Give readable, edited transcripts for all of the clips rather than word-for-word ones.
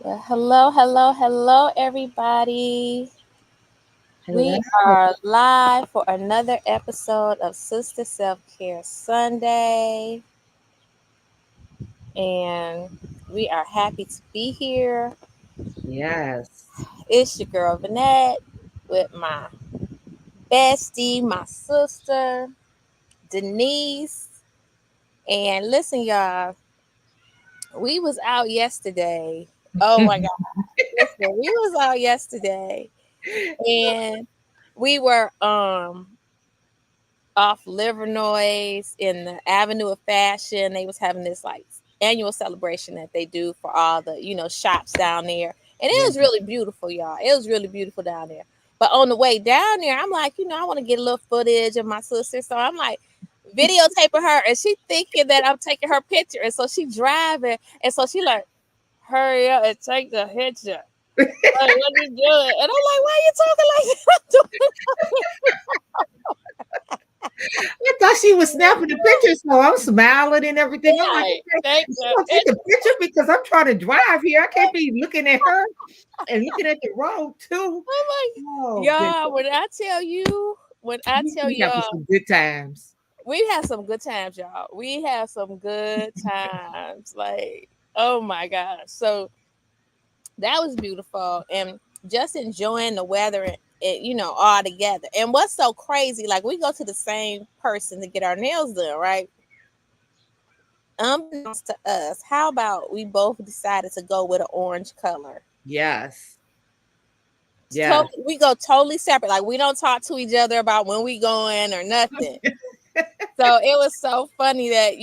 Well, hello, everybody. Hello. We are live for another episode of Sister Self Care Sunday, and we are happy to be here. Yes. It's your girl Vanette with my bestie, my sister Denise. And listen, y'all, we was out yesterday. Oh my God, listen, we was out yesterday, and we were off Livernois in the Avenue of Fashion. They was having this like annual celebration that they do for all the shops down there, and it Yeah. was really beautiful, y'all. It was really beautiful down there. But on the way down there, I'm like, I want to get a little footage of my sister, so I'm like videotaping her, and she thinking that I'm taking her picture, and so she driving, and so she like, hurry up and take the picture. Like, what you doing? And I'm like, why are you talking like that? I thought she was snapping the picture, so I'm smiling and everything. I'm like, Right, okay, take is she the gonna take a picture. picture because I'm trying to drive here? I can't be looking at her and looking at the road too. I'm like, Oh goodness. y'all, when I tell We having y'all, some good times. we had some good times, y'all. We had some good times. Like, oh my gosh. So that was beautiful. And just enjoying the weather and all together. And what's so crazy, like we go to the same person to get our nails done, right? Unbeknownst to us, how about we both decided to go with an orange color? Yes. Yes. We go totally separate. Like we don't talk to each other about when we going or nothing. So it was so funny that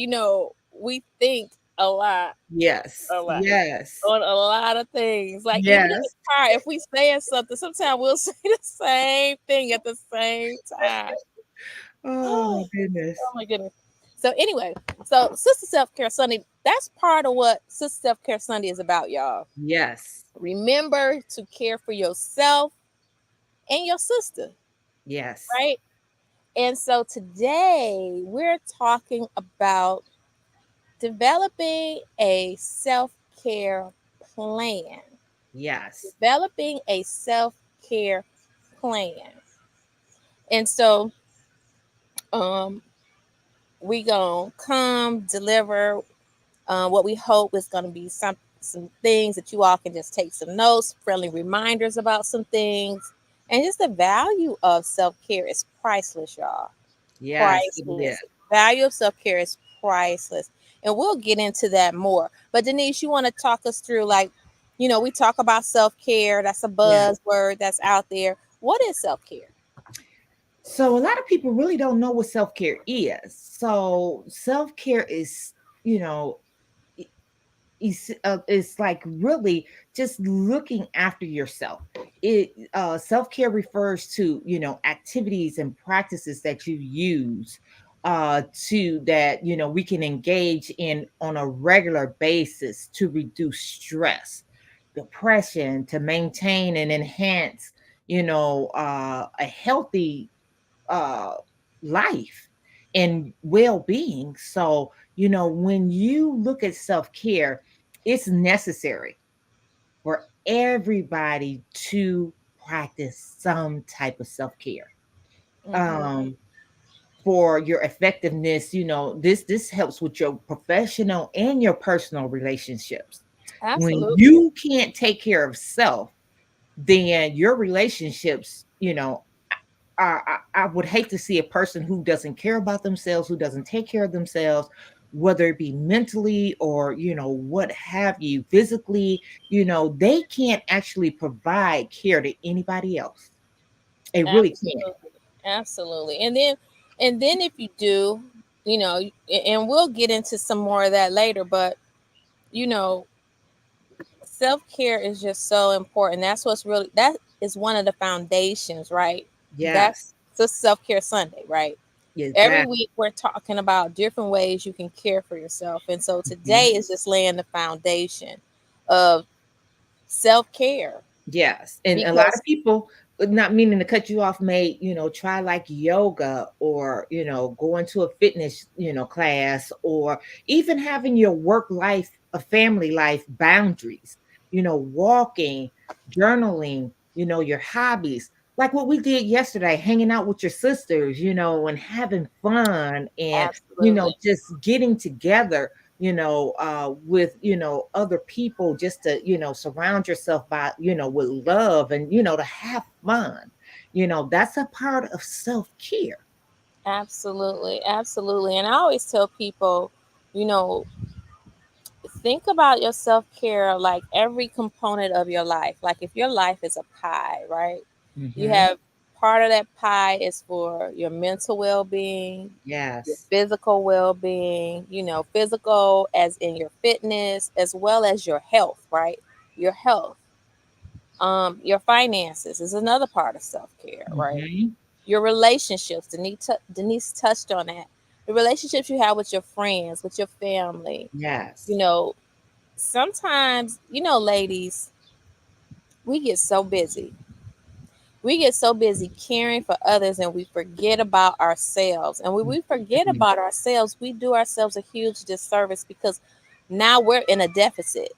we think a lot, Yes. a lot Yes. on a lot of things. Like even in the Yes. car, if we saying something, sometimes we'll say the same thing at the same time. Oh my Oh, goodness. oh my goodness. So anyway, so Sister Self Care Sunday. That's part of what Sister Self Care Sunday is about, y'all. Yes. Remember to care for yourself and your sister, Yes. right? And so today we're talking about developing a self care plan. Yes. Developing a self care plan. And so um, we gonna come deliver what we hope is gonna be some things that you all can just take some notes, friendly reminders about some things, and just the value of self care is priceless, y'all. Yes. It is. Priceless. Value of self care is priceless. And we'll get into that more. But Denise, you want to talk us through we talk about self care. That's a Yeah. buzzword that's out there. What is self care? So a lot of people really don't know what self-care is. So self-care is, you know, i- it's like really just looking after yourself. It self-care refers to, activities and practices that you use to that, we can engage in on a regular basis to reduce stress, depression, to maintain and enhance, a healthy uh, life and well-being. So, when you look at self-care, it's necessary for everybody to practice some type of self-care. Mm-hmm. Um, for your effectiveness, this helps with your professional and your personal relationships. When Absolutely. you can't take care of self, then your relationships, I would hate to see a person who doesn't care about themselves, who doesn't take care of themselves, whether it be mentally or, what have you, physically, they can't actually provide care to anybody else. They really can't. Absolutely. Absolutely. And then if you do, and we'll get into some more of that later, but you know, self-care is just so important. That is one of the foundations, right? Yes, That's the self-care Sunday, right? Every exactly. week we're talking about different ways you can care for yourself. And so today Mhm. is just laying the foundation of self-care Yes. And a lot of because people, not meaning to cut you off, may, try like yoga or, go into a fitness, class or even having your work life, a family life boundaries. walking, journaling, your hobbies, like what we did yesterday, hanging out with your sisters, and having fun, and Absolutely. just getting together, with other people, just to surround yourself by with love, and to have fun. That's a part of self-care. Absolutely. Absolutely. And I always tell people, you know, think about your self care like every component of your life. Like if your life is a pie, right? You Hmm. have part of that pie is for your mental well being, your Yes. physical well being, physical as in your fitness, as well as your health, right? Your health. Your finances is another part of self care, right? Hmm. Your relationships. Denise touched on that. The relationships you have with your friends, with your family. Yes. You know, sometimes, ladies, we get so busy. We get so busy caring for others and we forget about ourselves. And when we forget Mhm. about ourselves, we do ourselves a huge disservice because now we're in a deficit and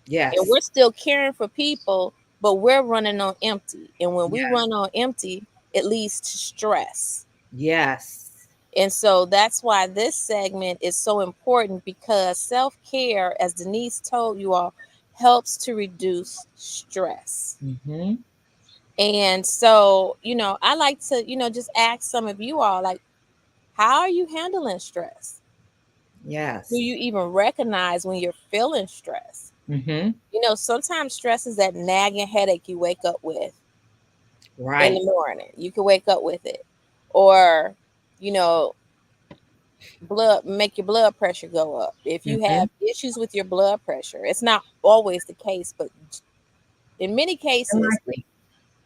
Yes. we're still caring for people, but we're running on empty. And when we Yes. run on empty, it leads to stress. Yes. And so that's why this segment is so important because self care, as Denise told you all, helps to reduce stress. Hmm. And so, I like to, just ask some of you all, like, how are you handling stress? Do Yes. you even recognize when you're feeling stress? Hmm. Sometimes stress is that nagging headache you wake up with in Right. the morning. You can wake up with it. Or, you know, blood make your blood pressure go up. If you Hmm. have issues with your blood pressure, it's not always the case, but in many cases, Unlikely.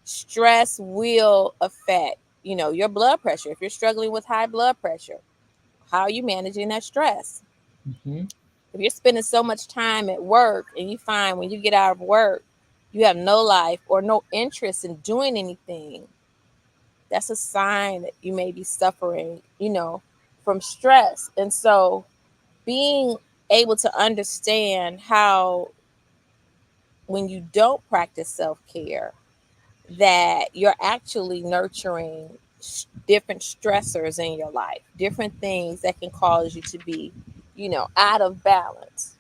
stress will affect, your blood pressure. If you're struggling with high blood pressure, how are you managing that stress? Hmm. If you're spending so much time at work and you find when you get out of work, you have no life or no interest in doing anything, that's a sign that you may be suffering, from stress. And so being able to understand how when you don't practice self-care that you're actually nurturing different stressors in your life, different things that can cause you to be, out of balance.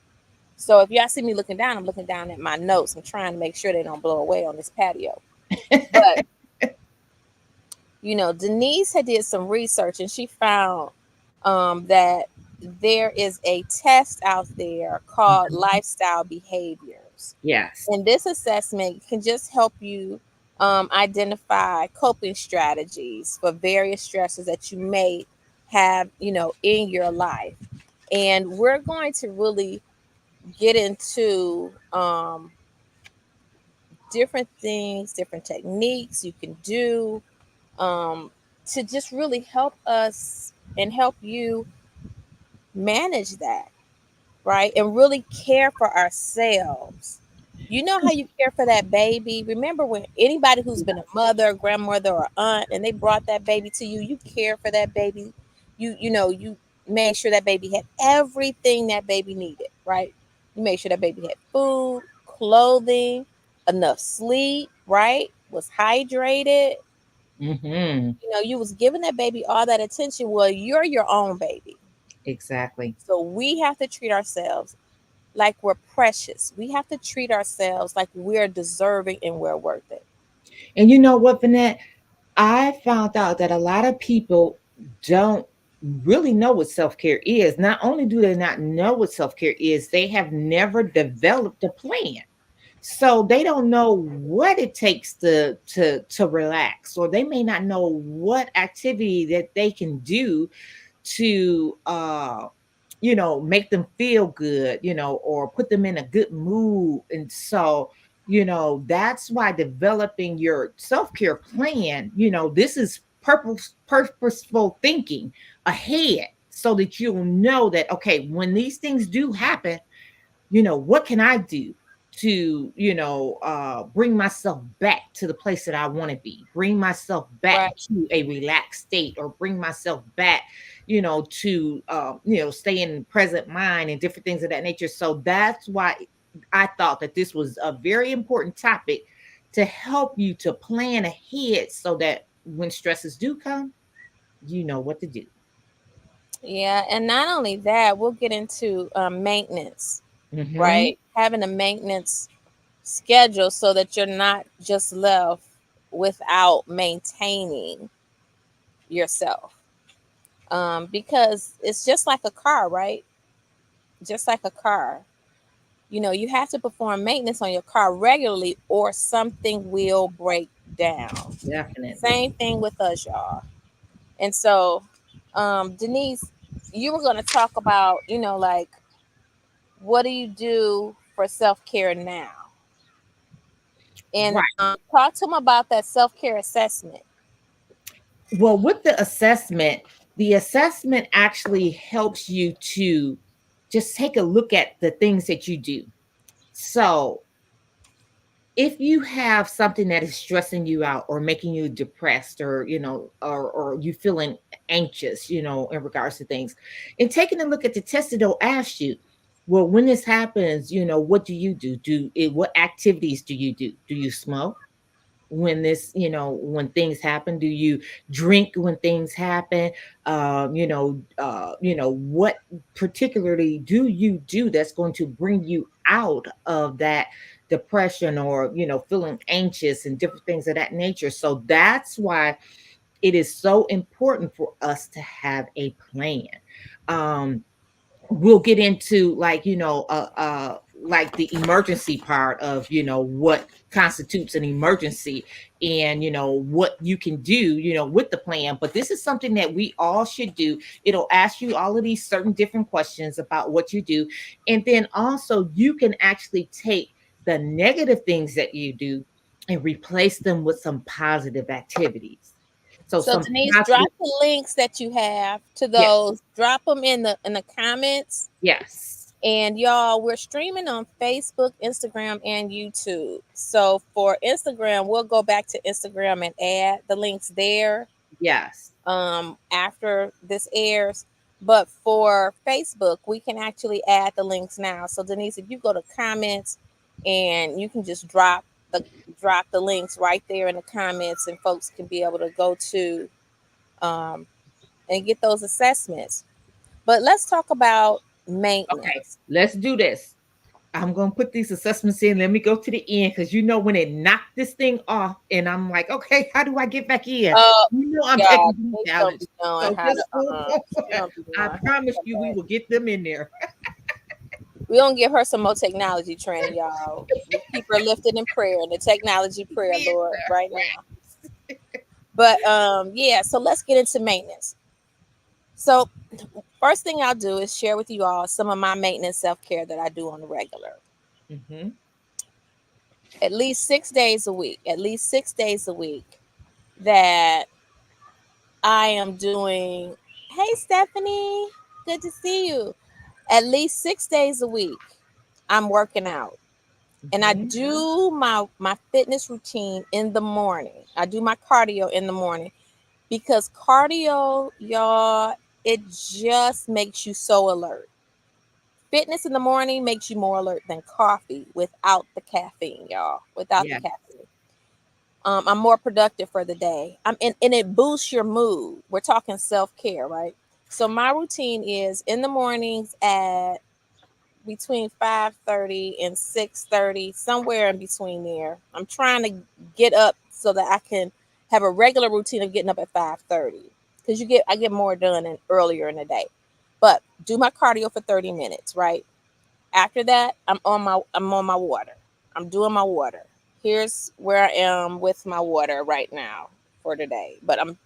So if y'all see me looking down, I'm looking down at my notes. I'm trying to make sure they don't blow away on this patio. But Denise had did some research and she found that there is a test out there called Mhm. lifestyle behaviors. Yes. And this assessment can just help you identify coping strategies for various stresses that you may have, in your life. And we're going to really get into different things, different techniques you can do um, to just really help us and help you manage that, right? And really care for ourselves. You know how you care for that baby? Remember when anybody who's been a mother, grandmother, or aunt, and they brought that baby to you, you care for that baby. You made sure that baby had everything that baby needed, right? You made sure that baby had food, clothing, enough sleep, right? Was hydrated. Hmm. You was giving that baby all that attention. Well, you're your own baby. Exactly. So we have to treat ourselves like we're precious. We have to treat ourselves like we're deserving and we're worth it. And you know what, Vanette? I found out that a lot of people don't really know what self care is. Not only do they not know what self care is, they have never developed a plan. So they don't know what it takes to relax, or they may not know what activity that they can do to make them feel good, or put them in a good mood. And so that's why developing your self-care plan, this is purposeful thinking ahead, so that you'll know that, okay, when these things do happen, what can I do to bring myself back to the place that I want to be, bring myself back Right. to a relaxed state, or bring myself back to stay in present mind, and different things of that nature. So that's why I thought that this was a very important topic to help you to plan ahead so that when stresses do come, you know what to do. Yeah, and not only that, we'll get into maintenance, Hmm. right? Having a maintenance schedule so that you're not just left without maintaining yourself. Because it's just like a car, right? Just like a car. You have to perform maintenance on your car regularly or something will break down. Definitely. Same thing with us, y'all. And so, Denise, you were going to talk about, like, what do you do for self care now? And Right. talk to them about that self care assessment. Well, with the assessment actually helps you to just take a look at the things that you do. So, if you have something that is stressing you out or making you depressed, or or you feeling anxious, in regards to things, and taking a look at the test, it'll ask you, well, when this happens, what do you do? What activities do you do? Do you smoke when when things happen? Do you drink when things happen? What particularly do you do that's going to bring you out of that depression, or feeling anxious and different things of that nature? So that's why it is so important for us to have a plan. um we'll get into, like, like the emergency part of what constitutes an emergency, and what you can do with the plan. But this is something that we all should do. It'll ask you all of these certain different questions about what you do, and then also you can actually take the negative things that you do and replace them with some positive activities. So So some Denise, positive. drop the links that you have to Yes. those. Drop them in the comments. Yes. And y'all, we're streaming on Facebook, Instagram, and YouTube. So for Instagram, we'll go back to Instagram and add the links there Yes. after this airs. But for Facebook, we can actually add the links now. So Denise, if you go to comments, and you can just drop the links right there in the comments, and folks can be able to go to um, and get those assessments. But let's talk about Okay, maintenance. let's do this. I'm gonna put these assessments in. Let me go to the end, because when it knocked this thing off, and I'm like, okay, how do I get back in? Oh I'm God, taking these Denise don't challenge. be knowing So how to. just hold She on. don't be I knowing how to promise come you, we back. will get them in there. We don't give her some more technology training, y'all. We keep her lifted in prayer, in the technology prayer, Yes, Lord, right now. sir. But yeah. So let's get into maintenance. So first thing I'll do is share with you all some of my maintenance self care that I do on the regular. Hmm. At least 6 days a week. At least 6 days a week that I am doing. Hey, Stephanie, good to see you. At least 6 days a week, I'm working out, and I Hmm. do my fitness routine in the morning. I do my cardio in the morning because cardio, y'all, it just makes you so alert. Fitness in the morning makes you more alert than coffee without the caffeine, y'all. Without the Yeah. caffeine. I'm more productive for the day. And it boosts your mood. We're talking self care, right? So my routine is in the mornings at between 5:30 and 6:30, somewhere in between there. I'm trying to get up so that I can have a regular routine of getting up at 5:30 because I get more done earlier in the day. But do my cardio for 30 minutes, right? After that, I'm on my water. I'm doing my water. Here's where I am with my water right now for today. But I'm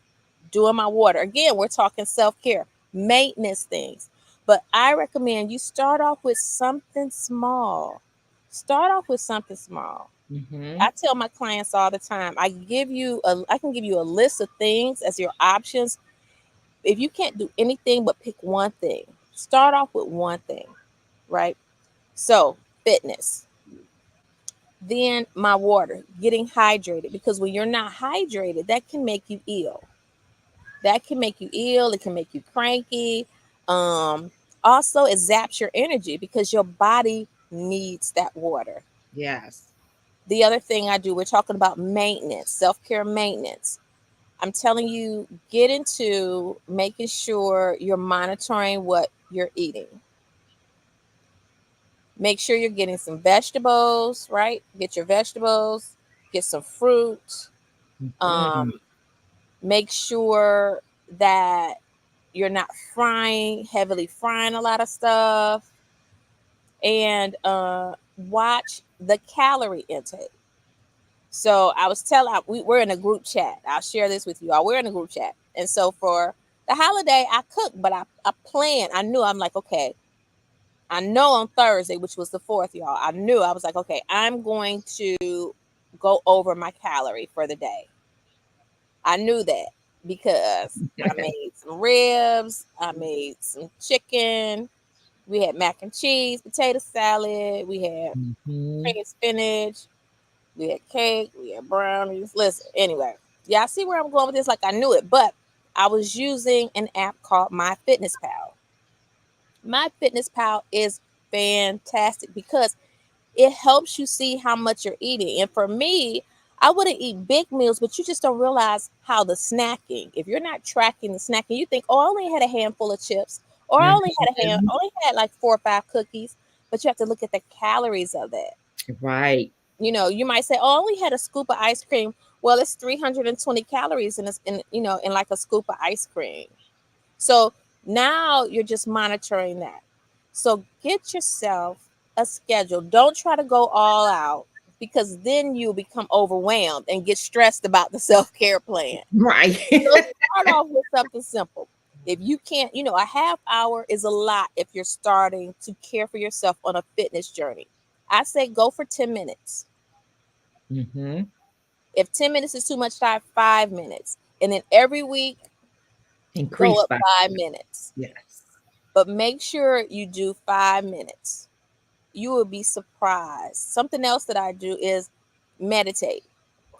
doing my water. Again, we're talking self-care, maintenance things. But I recommend you start off with something small. Start off with something small. Hmm. I tell my clients all the time, I can give you a list of things as your options. If you can't do anything but pick one thing, start off with one thing, right? So, fitness. Then my water, getting hydrated, because when you're not hydrated, that can make you ill. That can make you ill. It can make you cranky. Um, Also, it zaps your energy because your body needs that water. Yes. The other thing I do, we're talking about maintenance, self care maintenance. I'm telling you, get into making sure you're monitoring what you're eating. Make sure you're getting some vegetables, right? Get your vegetables, get some fruit. Hmm. Um, Make sure that you're not heavily frying a lot of stuff, and watch the calorie intake. So I was telling, we're in a group chat. I'll share this with you all. We're in a group chat. And so for the holiday, I cooked, but I planned. I knew, I'm like, okay, I know on Thursday, which was the 4th, y'all, I knew, I was like, okay, I'm going to go over my calorie for the day. I knew that because I made some ribs, I made some chicken, we had mac and cheese, potato salad, we had Hmm. cream spinach, we had cake, we had brownies. Listen, anyway, y'all see where I'm going with this? Like I knew it, but I was using an app called MyFitnessPal. MyFitnessPal is fantastic because it helps you see how much you're eating. And for me, I wouldn't eat big meals, but you just don't realize how the snacking. If you're not tracking the snacking, you think, oh, I only had a handful of chips, or I Hmm. only had like 4 or 5 cookies. But you have to look at the calories of that. Right. You might say, "Oh, I only had a scoop of ice cream." Well, it's 320 calories in like a scoop of ice cream. So now you're just monitoring that. So get yourself a schedule. Don't try to go all out because then you become overwhelmed and get stressed about the self-care plan. Right. So start off with something simple. If you can't, a half hour is a lot if you're starting to care for yourself on a fitness journey. I say go for 10 minutes. Hmm. If 10 minutes is too much, try 5 minutes. And then every week, go Increase up by 5 minutes. yes. But make sure you do 5 minutes. You will be surprised. Something else that I do is meditate.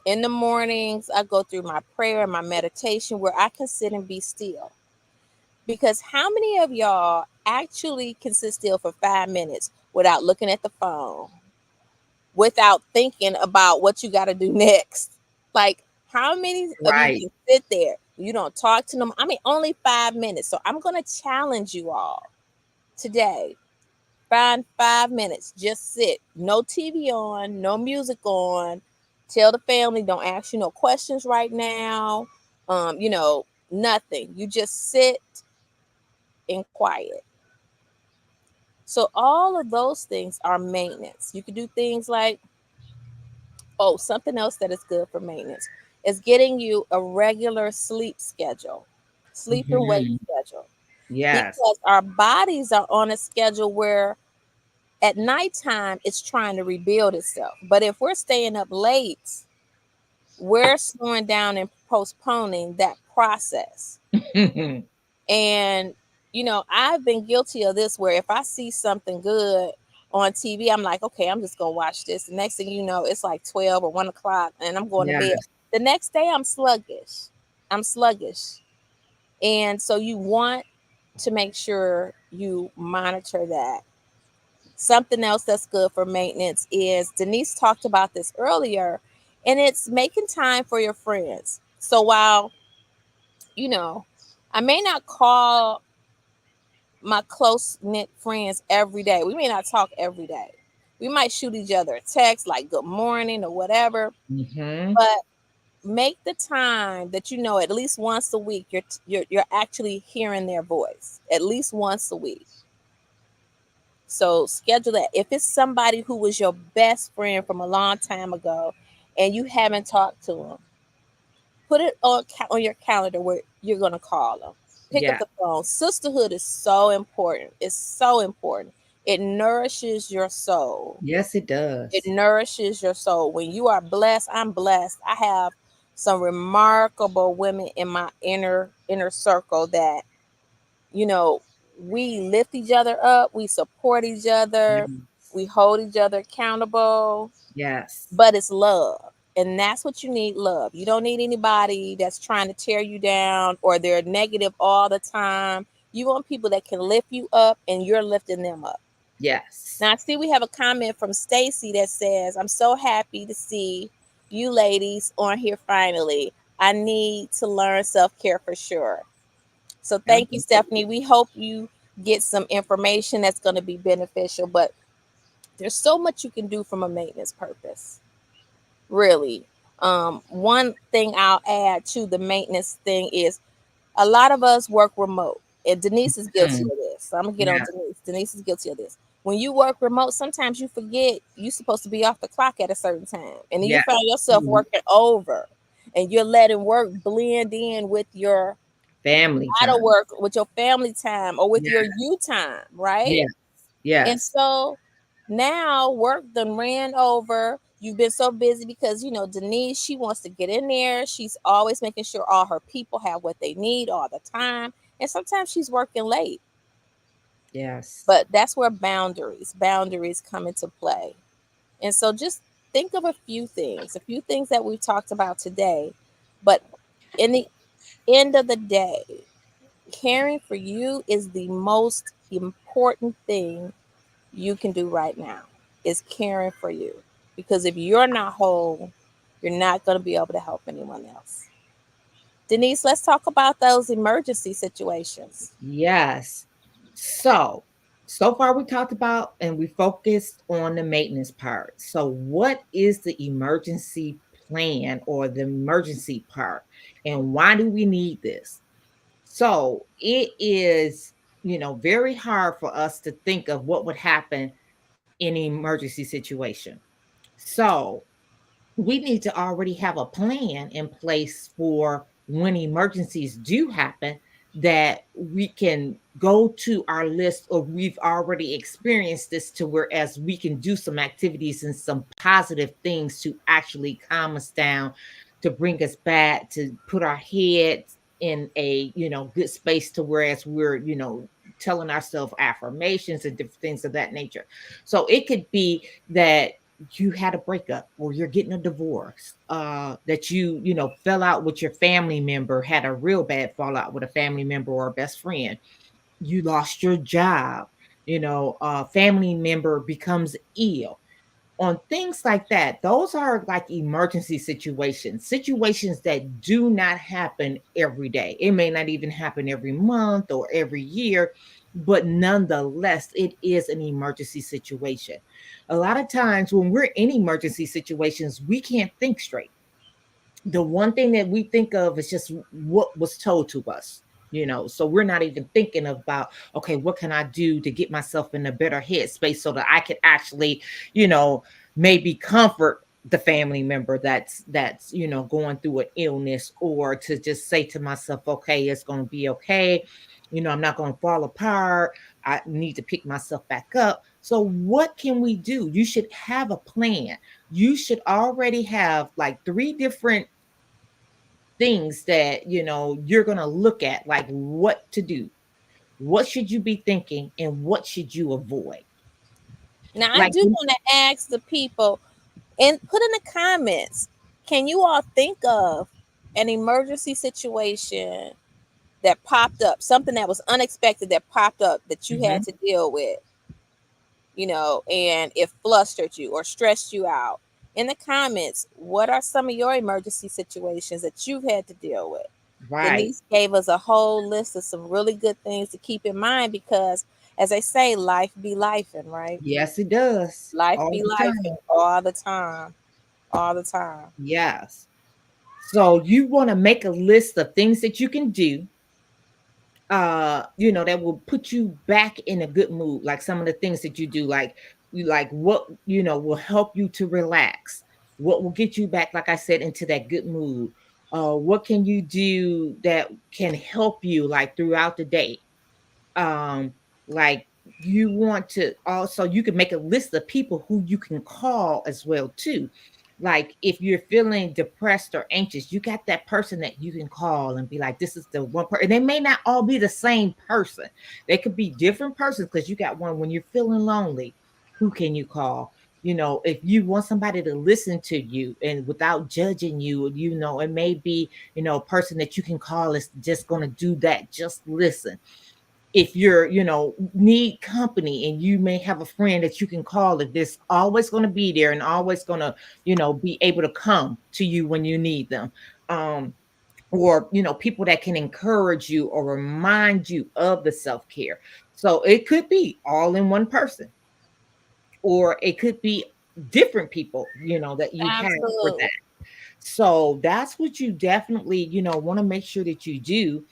In the mornings, I go through my prayer and my meditation where I can sit and be still. Because how many of y'all actually can sit still for 5 minutes without looking at the phone, without thinking about what you got to do next? Like, how many of you Right. can sit there? You don't talk to them. I mean, only 5 minutes. So I'm going to challenge you all today. Find 5 minutes. Just sit. No TV on, no music on. Tell the family, don't ask you no questions right now. Nothing. You just sit in quiet. So all of those things are maintenance. You could do things like, oh, something else that is good for maintenance is getting you a regular sleep schedule, sleep and wake Hmm. schedule, Yes. because our bodies are on a schedule where at nighttime it's trying to rebuild itself. But if we're staying up late, we're slowing down and postponing that process. And, I've been guilty of this where if I see something good on TV, I'm like, okay, I'm just going to watch this. The next thing you know, it's like 12 or 1 o'clock and I'm going to bed. Yes. The next day, I'm sluggish. I'm sluggish. And so you want to make sure you monitor that. Something else that's good for maintenance is Denise talked about this earlier, and it's making time for your friends. So while, you know, I may not call my close knit friends every day. We may not talk every day. We might shoot each other a text like good morning or whatever, Hmm. but make the time that at least once a week you're actually hearing their voice at least once a week. So schedule that. If it's somebody who was your best friend from a long time ago and you haven't talked to them, put it on your calendar where you're going to call them. Pick up Yeah. the phone. Sisterhood is so important. It's so important. It nourishes your soul. Yes, it It does. nourishes your soul. When you are blessed, I'm blessed. I have some remarkable women in my inner circle that, you know, we lift each other up, we support each other, Yes. we hold each other accountable, Yes. but it's love. And that's what you need, love. You don't need anybody that's trying to tear you down or they're negative all the time. You want people that can lift you up and you're lifting them up. Yes. Now I see we have a comment from Stacy that says, "I'm so happy to see you ladies on here finally. I need to learn self-care for sure." So thank you, Stephanie. We hope you get some information that's going to be beneficial, but there's so much you can do from a maintenance purpose. Really. One thing I'll add to the maintenance thing is a lot of us work remote, and Denise is guilty Mm, of this. So I'm gonna get on yeah. Denise. Denise is guilty of this. When you work remote, sometimes you forget you're supposed to be off the clock at a certain time, and then you Yeah. find yourself Mm, working over, and you're letting work blend in with your family out of time. work, with your family time, or with Yeah. your you time, right? Yeah. And Yes. so now work done ran over. You've been so busy because Denise, she wants to get in there. She's always making sure all her people have what they need all the time. And sometimes she's working late. Yes. But that's where boundaries come into play. And so just think of a few things that we've talked about today. But in the end of the day, caring for you is the most important thing you can do right now, is caring for you. Because if you're not whole, you're not going to be able to help anyone else. Denise, let's talk about those emergency situations. Yes. So far we talked about and we focused on the maintenance part. So what is the emergency plan or the emergency part? And why do we need this? So it is, very hard for us to think of what would happen in an emergency situation. So we need to already have a plan in place for when emergencies do happen, that we can go to our list, or we've already experienced this, to whereas we can do some activities and some positive things to actually calm us down, to bring us back, to put our heads in a good space, to whereas we're telling ourselves affirmations and different things of that nature. So it could be that you had a breakup, or you're getting a divorce, that you fell out with your family member, had a real bad fallout with a family member or a best friend, you lost your job, a family member becomes ill, on things like that. Those are like emergency situations that do not happen every day. It may not even happen every month or every year, but nonetheless, it is an emergency situation. A lot of times when we're in emergency situations, we can't think straight. The one thing that we think of is just what was told to us, so we're not even thinking about, okay, what can I do to get myself in a better headspace so that I can actually, you know maybe comfort the family member that's going through an illness, or to just say to myself, okay, it's going to be okay, I'm not going to fall apart, I need to pick myself back up. So what can we do? You should have a plan. You should already have like three different things that you're going to look at, like what to do, what should you be thinking, and what should you avoid. Now, I Like, do want to ask the people and put in the comments, can you all think of an emergency situation that popped up, something that was unexpected that popped up that you had mhm, to deal with, and it flustered you or stressed you out? In the comments, what are some of your emergency situations that you've had to deal with? right. Denise gave us a whole list of some really good things to keep in mind because, as they say, life be life, and right? Yes, it does Life all be the life time. all the time, all the time. Yes. So you want to make a list of things that you can do, that will put you back in a good mood. Like some of the things that you do, like what will help you to relax, what will get you back, like I said, into that good mood. What can you do that can help you like throughout the day? um like, you want to also, you can make a list of people who you can call as well too. Like if you're feeling depressed or anxious, you got that person that you can call and be like, this is the one person. They may not all be the same person, they could be different persons, because you got one when you're feeling lonely. Who can you call? If you want somebody to listen to you and without judging you, it may be, a person that you can call is just going to do that, just listen. If you're, need company and you may have a friend that you can call if this always going to be there and always going to, be able to come to you when you need them. Um, or people that can encourage you or remind you of the self-care. So it could be all in one person, or it could be different people that you have for Absolutely. that. So that's what you definitely want to make sure that you do,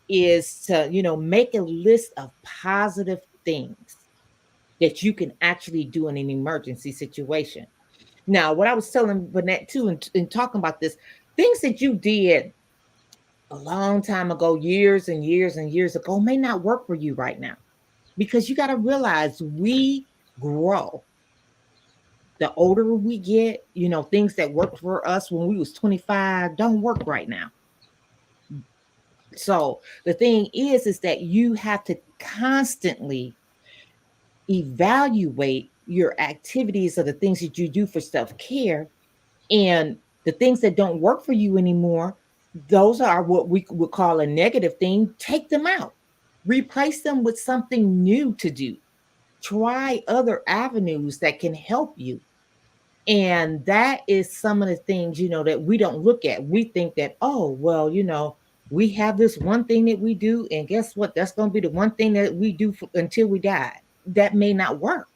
is to make a list of positive things that you can actually do in an emergency situation. Now, what I was telling Burnett too, in talking about this, things that you did a long time ago, years and years and years ago, may not work for you right now, because you got to realize we grow. The older we get, things that worked for us when we was 25 don't work right now. So the thing is that you have to constantly evaluate your activities or the things that you do for self-care, and the things that don't work for you anymore, those are what we would call a negative thing. Take them out, replace them with something new to do. Try other avenues that can help you. And that is some of the things, that we don't look at. We think that, oh, well, we have this one thing that we do, and guess what? That's going to be the one thing that we do until we die. That may not work.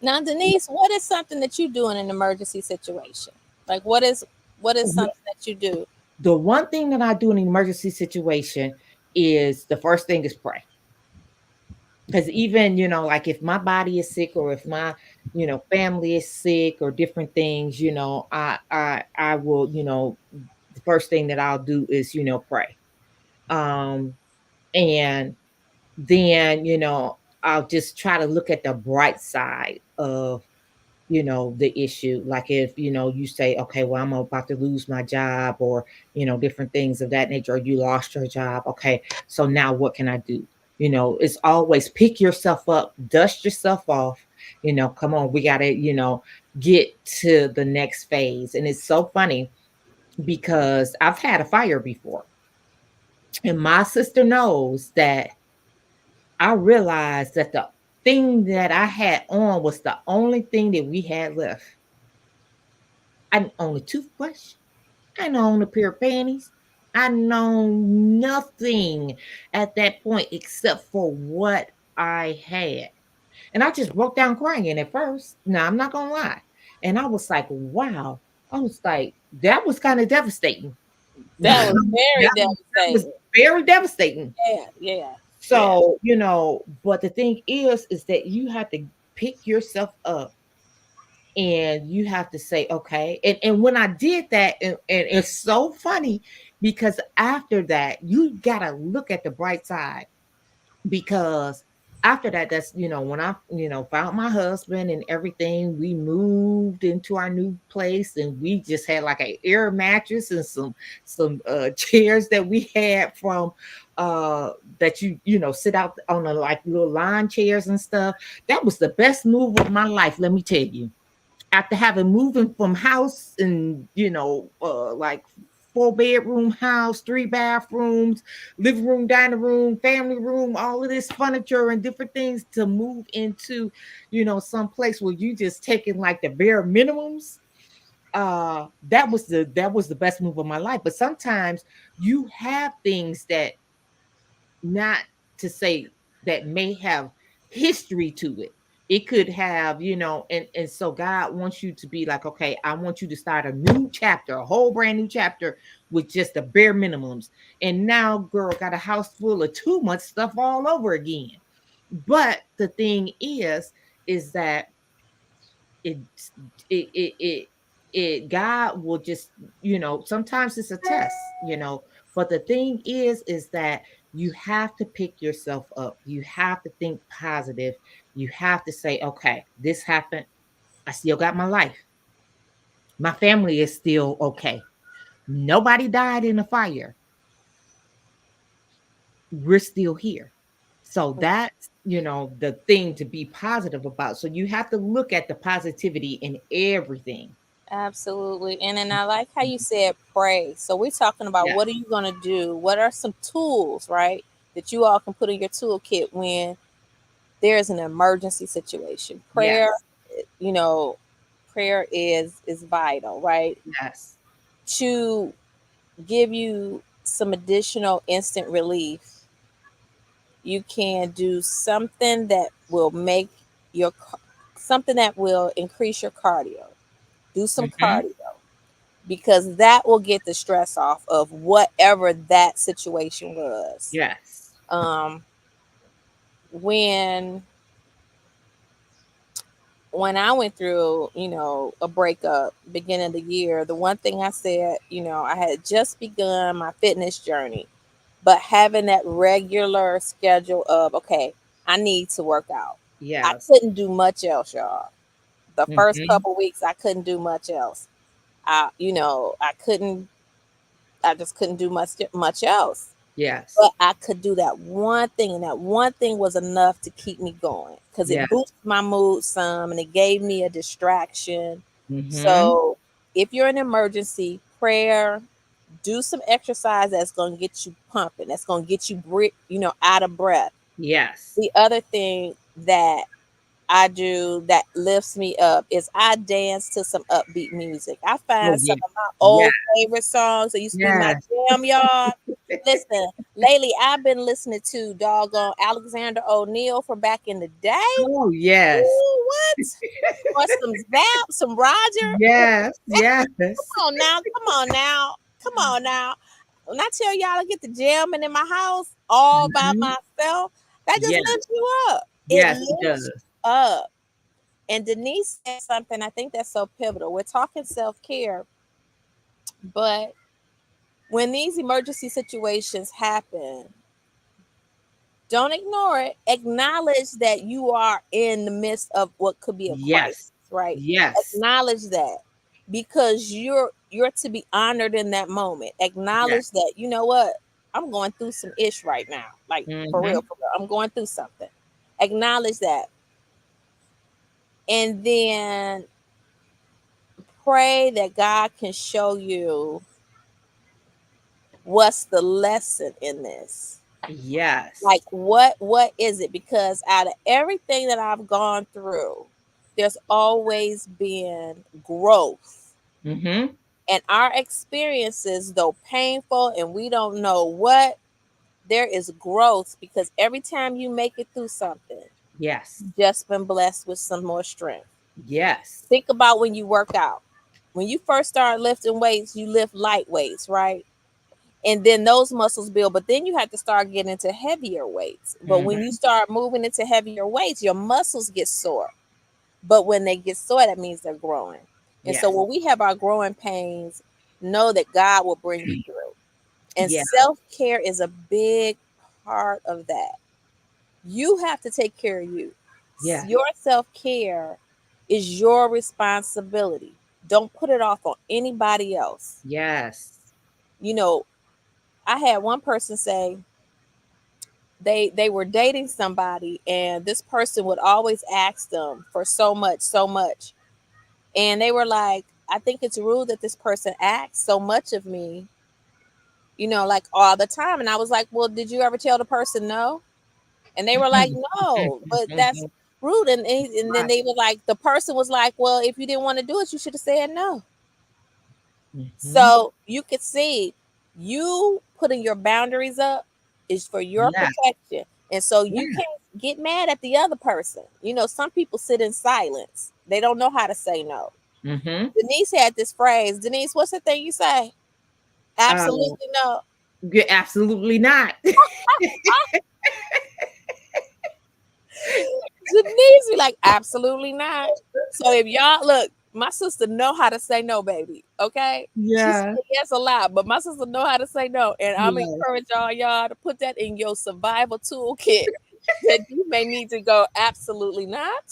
Now, Denise, what is something that you do in an emergency situation? Like, what is something that you do? The one thing that I do in an emergency situation is, the first thing is pray. Because even, like if my body is sick, or if my, family is sick, or different things, I will, the first thing that I'll do is, pray. Um, and then, I'll just try to look at the bright side of the issue. Like if you say, okay, well, I'm about to lose my job, or different things of that nature, or you lost your job. Okay, so now what can I do? It's always pick yourself up, dust yourself off. Come on, we gotta get to the next phase. And it's so funny, because I've had a fire before, and my sister knows that I realized that the thing that I had on was the only thing that we had left. I didn't own a toothbrush. I didn't own a pair of panties. I know nothing at that point except for what I had. And I just broke down crying at first. Now, I'm not going to lie. And I was like, wow. I was like, that was kind of devastating. That was very That was devastating. very devastating. Yeah, yeah, yeah. So, but the thing is that you have to pick yourself up, and you have to say, okay. And when I did that, and it's so funny, because after that, you gotta look at the bright side. Because after that, that's when I found my husband and everything, we moved into our new place, and we just had like an air mattress and some chairs that we had from that sit out on the like little lawn chairs and stuff. That was the best move of my life, let me tell you. After having moving from house, and like 4-bedroom house, 3 bathrooms, living room, dining room, family room, all of this furniture and different things, to move into some place where you just taking like the bare minimums. That was the best move of my life. But sometimes you have things that, not to say that may have history to it. It could have, and so God wants you to be like, okay, I want you to start a new chapter, a whole brand new chapter, with just the bare minimums. And now, girl, got a house full of too much stuff all over again. But the thing is that it it it it, God will just, sometimes it's a test, but the thing is that you have to pick yourself up. You have to think positive. You have to say, okay, this happened. I still got my life. My family is still okay. Nobody died in a fire. We're still here. So that's, the thing to be positive about. So you have to look at the positivity in everything. Absolutely. And then I like how you said pray. So we're talking about Yeah. what are you going to do? What are some tools, right, that you all can put in your toolkit when there's an emergency situation. Prayer, Yes. you know, prayer is vital, right? Yes. To give you some additional instant relief, you can do something that will make your something that will increase your cardio. Do some Hmm. cardio because that will get the stress off of whatever that situation was. Yes. Um, when when I went through, a breakup beginning of the year, the one thing I said, I had just begun my fitness journey, but having that regular schedule of, okay, I need to work out. I Yes. couldn't do much else, y'all. The first Hmm. couple weeks, I couldn't do much else. I just couldn't do much else. Yes. But I could do that one thing, and that one thing was enough to keep me going because it Yes. boosted my mood some and it gave me a distraction. Hmm. So, if you're in an emergency, prayer, do some exercise that's going to get you pumping, that's going to get you, out of breath. Yes. The other thing that I do that lifts me up is I dance to some upbeat music. I Oh find some yeah. of my Yeah. old favorite songs that used to be my Yes. jam, y'all. Listen, lately I've been listening to doggone Alexander O'Neal from back in the day. Oh yes. Ooh, what? Or some Zap, some Roger. Yes. Yeah, Yes. come on now, come on now, come on now. When I tell y'all I get the jamming in my house all by Hmm. myself, that just Yes. lifts you up. It Yes, it lifts does. you up. And Denise said something I think that's so pivotal. We're talking self care, but when these emergency situations happen, don't ignore it. Acknowledge that you are in the midst of what could be a crisis, Yes. right? Yes. Acknowledge that because you're to be honored in that moment. Yes. Acknowledge that, you know what? I'm going through some ish right now. Like for real, Hmm. for real. I'm going through something. Acknowledge that. And then pray that God can show you what's the lesson in this. Yes. Like what is it? Because out of everything that I've gone through, there's always been growth. Hmm. And our experiences, though painful and we don't know what, there is growth because every time you make it through something, Yes. you've just been blessed with some more strength. Yes. Think about when you work out. When you first start lifting weights, you lift light weights, right? And then those muscles build, but then you have to start getting into heavier weights. But when you Hmm. start moving into heavier weights, your muscles get sore. But when they get sore, that means they're growing. And so Yes. when we have our growing pains, know that God will bring you through. And Yeah. self-care is a big part of that. You have to take care of you. Yes. Your self-care is your responsibility. Don't put it off on anybody else. Yes. You know, I had one person say, they were dating somebody and this person would always ask them for so much, and they were like, I think it's rude that this person asks so much of me, like all the time. And I was like, well, did you ever tell the person no? And they were like, no, but that's Mhm. rude. And then Right. they were like, the person was like, well, if you didn't want to do it, you should have said no. Mhm. So you could see, you putting your boundaries up is for your Yeah. protection. And so you Yeah. can't get mad at the other person. Some people sit in silence. They don't know how to say no. Mhm. Denise had this phrase. Denise, what's the thing you say? Uh, Absolutely no. absolutely not. Denise be like, absolutely not. So if y'all look, my sister know how to say no, baby. Okay, she said Yeah. yes a lot, but my sister know how to say no, and I'm Yeah. encourage y'all to put that in your survival toolkit. That you may need to go. Absolutely not.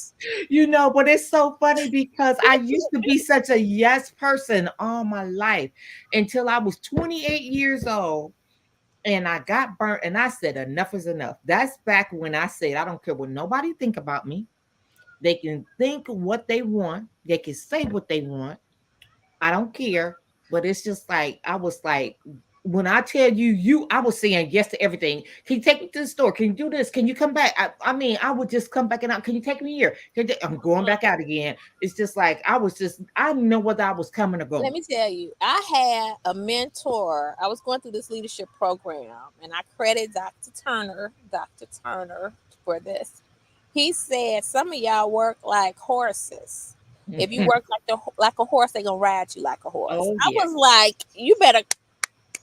But it's so funny because I used to be such a yes person all my life until I was 28 years old and I got burnt and I said enough is enough. That's back when I said I don't care what nobody think about me. They can think what they want. They can say what they want. I don't care. But it's just like I was like when I tell you, I was saying yes to everything. Can you take me to the store? Can you do this? Can you come back? I mean, I would just come back and out. Can you take me here? I'm going back out again. It's just like I didn't know whether I was coming or Let going. me tell you, I had a mentor. I was going through this leadership program, and I credit Dr. Turner, for this. He said some of y'all work like horses. If you work like a horse, they gonna ride you like a horse. Oh I yeah. was like, you better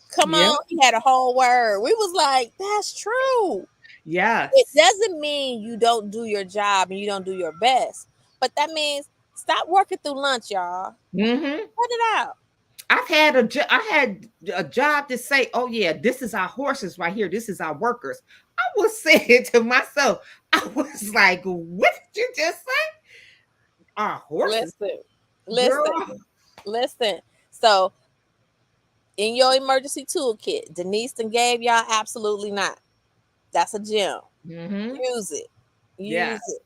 come Yeah. on. He had a whole word. We was like, that's true. It Yes. doesn't mean you don't do your job and you don't do your best, but that means stop working through lunch, y'all. Hmm. Cut it out. I had a job to say, oh yeah, this is our horses right here. This is our workers. I was saying to myself, I was like, what did you just say? Our horses, Listen, girl. listen, listen. So, in your emergency toolkit, Denise done gave y'all absolutely not. That's a gem. Hmm. Use it. Use Yes. it.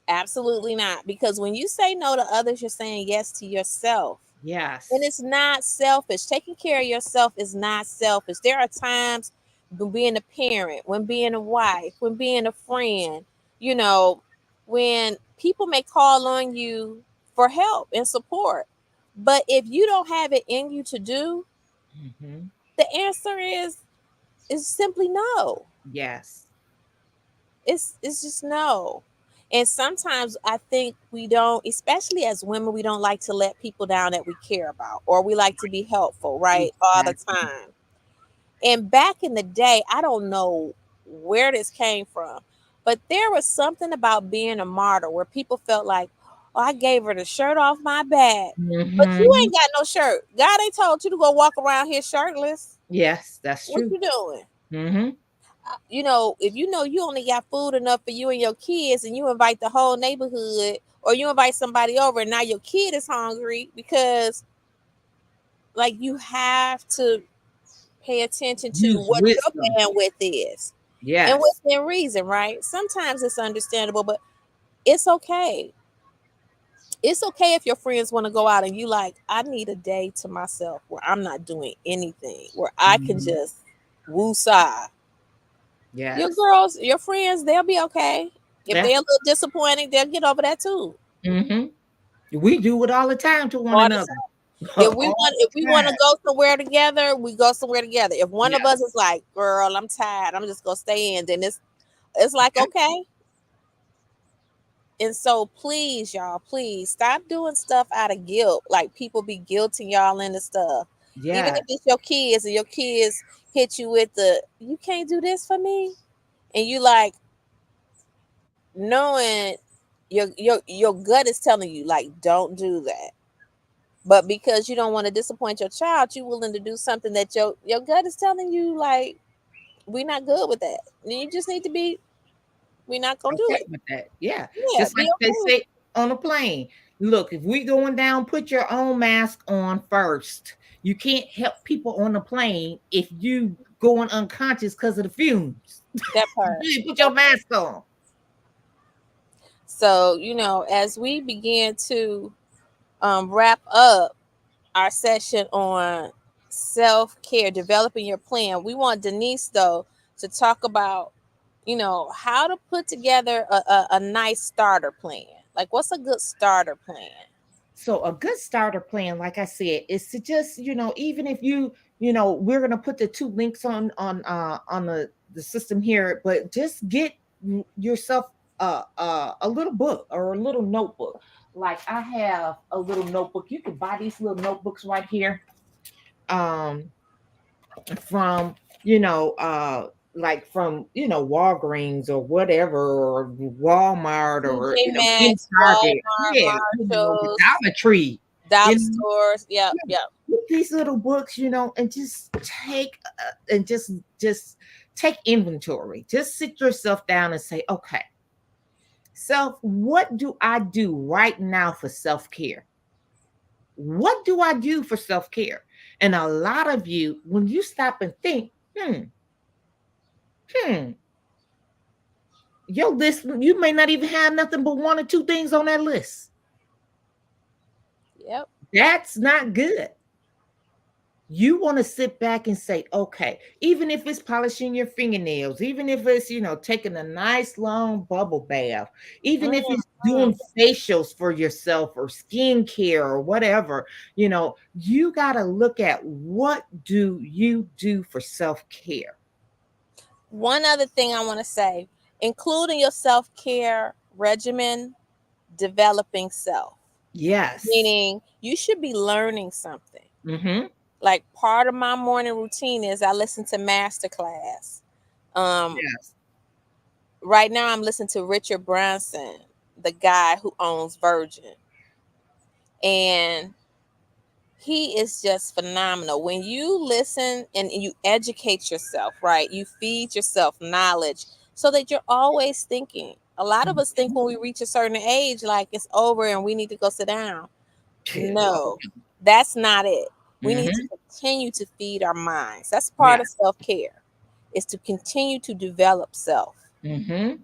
Absolutely not. Because when you say no to others, you're saying yes to yourself. And Yes. it's not selfish. Taking care of yourself is not selfish. There are times when being a parent, when being a wife, when being a friend, you know, when people may call on you for help and support. But if you don't have it in you to do, Hmm. the answer is simply no. Yes. It's just no. And sometimes I think we don't, especially as women, we don't like to let people down that we care about, or we like to be helpful, right? All the Exactly. time. And back in the day, I don't know where this came from, but there was something about being a martyr where people felt like, oh, I gave her the shirt off my back. But you Hmm. ain't got no shirt. God ain't told you to go walk around here shirtless. Yes, that's What true. you doing? Hmm. If you know you only got food enough for you and your kids, and you invite the whole neighborhood, or you invite somebody over, and now your kid is hungry, because like you have to pay attention to Use what wisdom. your bandwidth is and Yes. within reason, right? Sometimes it's understandable, but it's okay. It's okay if your friends want to go out and you like, I need a day to myself where I'm not doing anything, where I can Mhm. just woo-side. Your Yes. girls, your friends, they'll be okay. If Yeah. they're a little disappointed, they'll get over that too. Hmm. We do it all the time to one All the another. time. All If we the want to time. go somewhere together, we go somewhere together. If one of us Yes. is like, "Girl, I'm tired. I'm just gonna stay in," then it's like Yeah. okay. And so, please, y'all, please stop doing stuff out of guilt. Like people be guilting y'all into stuff, even if Yes. it's your kids and your kids hit you with the "you can't do this for me," and you like knowing your gut is telling you like don't do that, but because you don't want to disappoint your child, you willing to do something that your gut is telling you like we're not good with that. Then you just need to be, we're not gonna do Okay it. with that. Yeah. Yeah, Just be like they okay. say on a plane. Look, if we going down, put your own mask on first. You can't help people on the plane if you going unconscious because of the fumes. That part. You put your That part. mask on. So as we begin to wrap up our session on self-care, developing your plan, we want Denise though to talk about how to put together a nice starter plan. Like what's a good starter plan? So a good starter plan, like I said, is to just, even if we're gonna put the two links on the system here, but just get yourself a little book or a little notebook. Like I have a little notebook. You can buy these little notebooks right here. Um, from like from Walgreens or whatever, or Walmart, or TJ in Maxx, Target, Walmart, yeah, the Marshalls, Dollar Tree, you dollar know, stores. Yep, yeah, yep. get these little books, and just take and just take inventory. Just sit yourself down and say, okay, self, what do I do right now for self-care? What do I do for self-care? And a lot of you, when you stop and think, hmm, your list, you may not even have nothing but one or two things on that list. Yep. That's not good. You want to sit back and say, okay, even if it's polishing your fingernails, even if it's, taking a nice long bubble bath, even if it's Mhm. doing facials for yourself or skincare or whatever, you got to look at what do you do for self-care. One other thing I want to say, including your self care regimen, developing self, Yes. meaning you should be learning something. Mm-hmm. Like part of my morning routine is I listen to masterclass. Um, Yes. right now I'm listening to Richard Branson, the guy who owns Virgin, and he is just phenomenal. When you listen and you educate yourself, right? You feed yourself knowledge so that you're always thinking. A lot of us think when we reach a certain age, like it's over and we need to go sit down. No, that's not it. We need to Mm-hmm. continue to feed our minds. That's Yeah. part of self care, is to continue to develop self. Mm-hmm.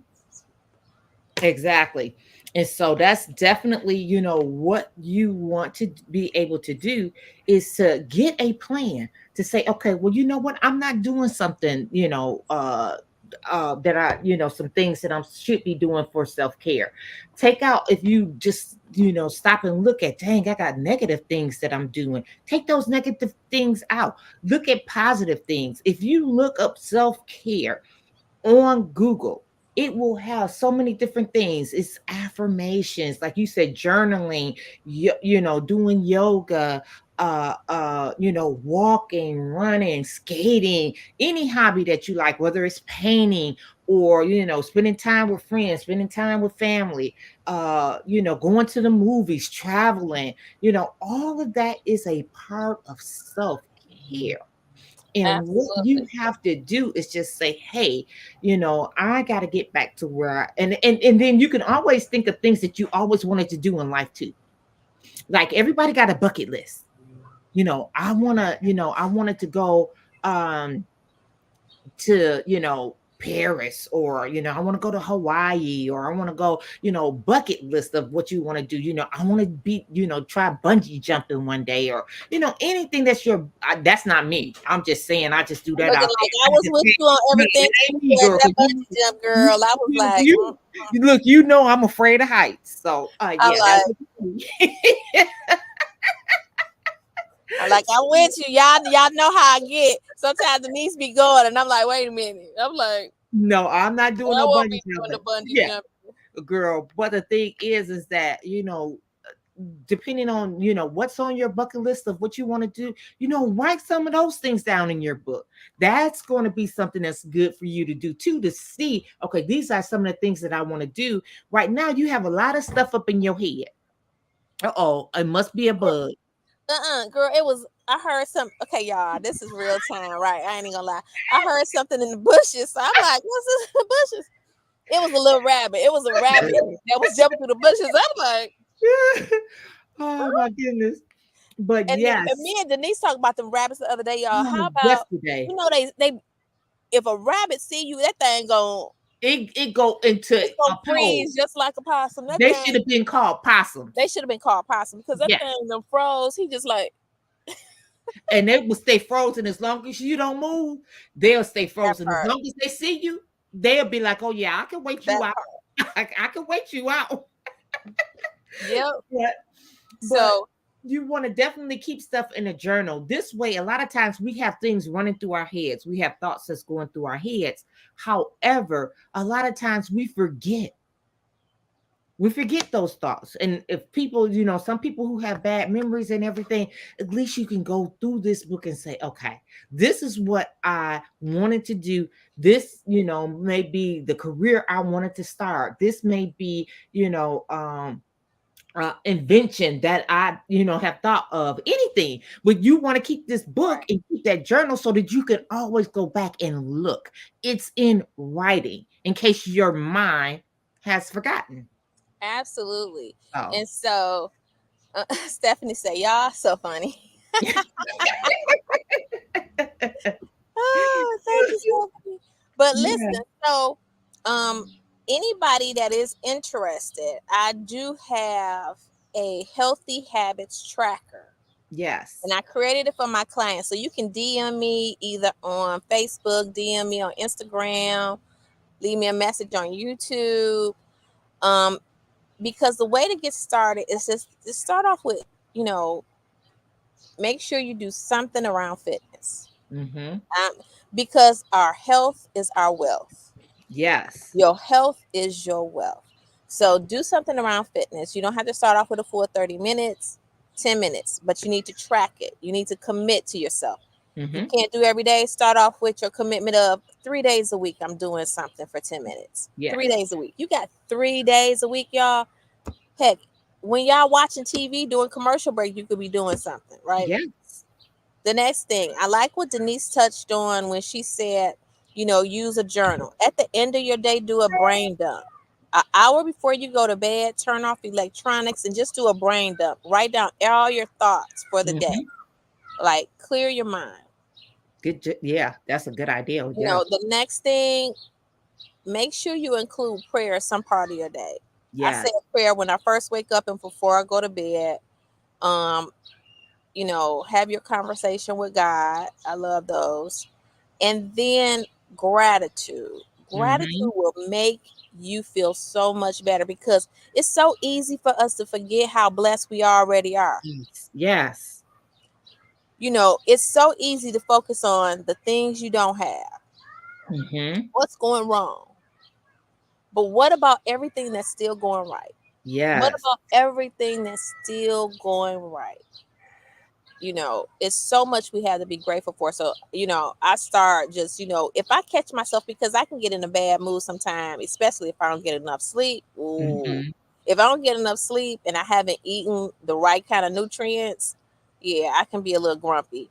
Exactly. And so that's definitely, what you want to be able to do is to get a plan to say, okay, well, you know what? I'm not doing something, that some things that I should be doing for self-care. Take out, if you just, stop and look at, dang, I got negative things that I'm doing. Take those negative things out. Look at positive things. If you look up self-care on Google, it will have so many different things. It's affirmations, like you said, journaling, doing yoga, walking, running, skating, any hobby that you like, whether it's painting or, spending time with friends, spending time with family, going to the movies, traveling, all of that is a part of self-care. And what you Absolutely. have to do is just say, hey, I got to get back to where and then you can always think of things that you always wanted to do in life too. Like everybody got a bucket list. I wanted to go to, Paris, or, I want to go to Hawaii, or I want to go, bucket list of what you want to do. I want to be, try bungee jumping one day, or, anything that's that's not me. I'm just saying, I just do I'm that looking out there. like I was with you on everything It you ain't me, said, girl. that 'Cause bungee jump, you, girl. I was you, like, you, look, I'm afraid of heights. So, I'm yeah, that like, was I'm with you. Y'all know how I get. Sometimes the knees be going, and I'm like, wait a minute. I'm like, no, I'm not I doing no won't bungee be doing the jumping. bungee Yeah, jump. girl. But the thing is that, depending on, what's on your bucket list of what you want to do, write some of those things down in your book. That's going to be something that's good for you to do too, to see, okay, these are some of the things that I want to do. Right now you have a lot of stuff up in your head. Uh-oh, it must be a bug. Girl, it was. I heard some. Okay, y'all, this is real time, right? I ain't even gonna lie. I heard something in the bushes, so I'm like, what's this in the bushes? It was a little rabbit. It was a rabbit that was jumping through the bushes. I'm like, Oh my goodness. But and me yes, and Denise talked about them rabbits the other day, y'all. How about, yesterday they if a rabbit see you, that thing gon' it go into it's gonna a freeze pose. just like a possum. That They thing, should have been called they possums. should have been called possum because that Yeah. thing them froze. He just like And they will stay frozen as long as you don't move. They'll stay that frozen as part. long as they see you. They'll be like, "Oh yeah, I can wait you That out. part. I can wait you out." Yep. But but So you want to definitely keep stuff in a journal. This way, a lot of times we have things running through our heads. We have thoughts that's going through our heads. However, a lot of times we forget those thoughts. And if people, some people who have bad memories and everything, at least you can go through this book and say, okay, this is what I wanted to do. This, may be the career I wanted to start. This may be, invention that I, have thought of, anything. But you want to keep this book and keep that journal so that you can always go back and look. It's in writing in case your mind has forgotten. absolutely. So And so Stephanie said, "Y'all so funny." Oh, thank you, Stephanie. But yeah. listen, so um anybody that is interested, I do have a healthy habits tracker. Yes. And I created it for my clients. So you can DM me either on Facebook, DM me on Instagram, leave me a message on YouTube. Um, because the way to get started is just start off with, you know, make sure you do something around fitness. Mm-hmm. Um, because our health is our wealth. Yes. Your health is your wealth. So do something around fitness. You don't have to start off with a full 30 minutes, 10 minutes, but you need to track it. You need to commit to yourself. You Mm-hmm. can't do every day. Start off with your commitment of 3 days a week. I'm doing something for 10 minutes. 3 days Yes. a week. You got 3 days a week, y'all. Heck, when y'all watching TV during commercial break, you could be doing something, right? Yes. The next thing, I like what Denise touched on when she said, use a journal. At the end of your day, do a brain dump. An hour before you go to bed, turn off electronics and just do a brain dump. Write down all your thoughts for the day. Mm-hmm. Like clear your mind. Yeah, that's a good idea. You Yeah. know, the next thing, make sure you include prayer some part of your day. I say Yes. a prayer when I first wake up and before I go to bed. Um, have your conversation with God. I love those. And then gratitude. Mm-hmm. Gratitude will make you feel so much better because it's so easy for us to forget how blessed we already are. Yes. Yes. It's so easy to focus on the things you don't have. Mm-hmm. What's going wrong? But what about everything that's still going right? What Yes. about everything that's still going right? It's so much we have to be grateful for. So, I start just, if I catch myself, because I can get in a bad mood sometime, especially if I don't get enough sleep. Ooh. Mm-hmm. If I don't get enough sleep and I haven't eaten the right kind of nutrients, yeah, I can be a little grumpy.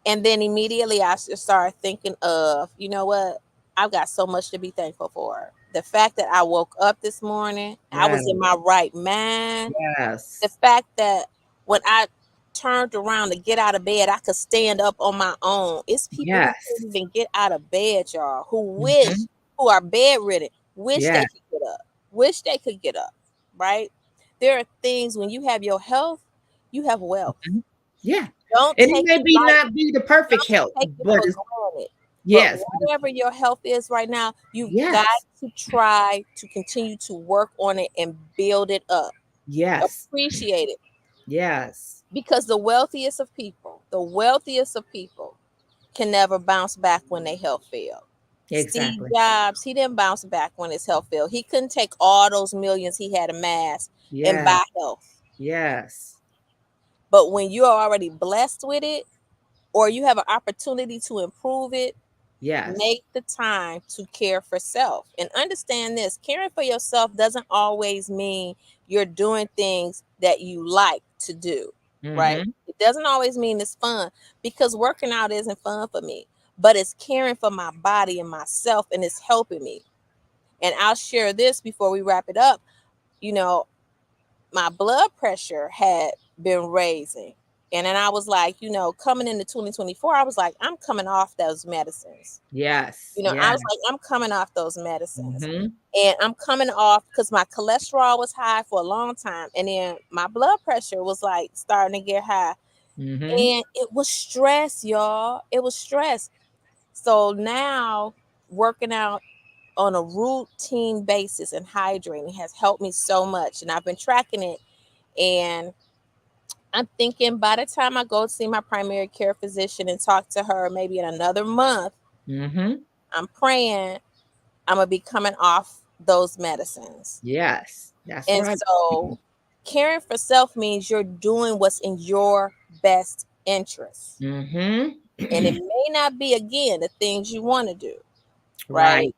And then immediately I just start thinking of, you know what? I've got so much to be thankful for. The fact that I woke up this morning, I was in Yes. my right mind. The Yes. fact that when I turned around to get out of bed, I could stand up on my own. It's people who can't Yes. even get out of bed, y'all, Mm-hmm. who are bedridden, wish they Yes. could get up, wish they could get up, right? There are things when you have your health, you have wealth. Mhm. Yeah. Don't And it take may it be light. not be the perfect Don't help, take it but for it's granted. But yes, but it's whatever your health is right now, you've got yes. to try to continue to work on it and build it up. Yes. Appreciate it. Yes. Because the wealthiest of people can never bounce back when their health failed. Steve Exactly. Jobs, he didn't bounce back when his health failed. He couldn't take all those millions he had amassed and Yes. buy health. Yes. But when you're already blessed with it, or you have an opportunity to improve it, Yes. make the time to care for self. And understand this, caring for yourself doesn't always mean you're doing things that you like to do, right? Mhm. It doesn't always mean it's fun, because working out isn't fun for me, but it's caring for my body and myself, and it's helping me. And I'll share this before we wrap it up. You know, my blood pressure had been raising. And then I was like, coming into 2024, I was like, I'm coming off those medicines. Yes. I Yes. was like, I'm coming off those medicines. Mhm. And I'm coming off because my cholesterol was high for a long time. And then my blood pressure was like starting to get high. Mhm. And it was stress, y'all. It was stress. So now working out on a routine basis and hydrating has helped me so much. And I've been tracking it. And I'm thinking by the time I go see my primary care physician and talk to her maybe in another month, Mhm. I'm praying I'm gonna be coming off those medicines. Yes. That's And right. so caring for self means you're doing what's in your best interest. Mhm. And it may not be, again, the things you want to do, right? Right.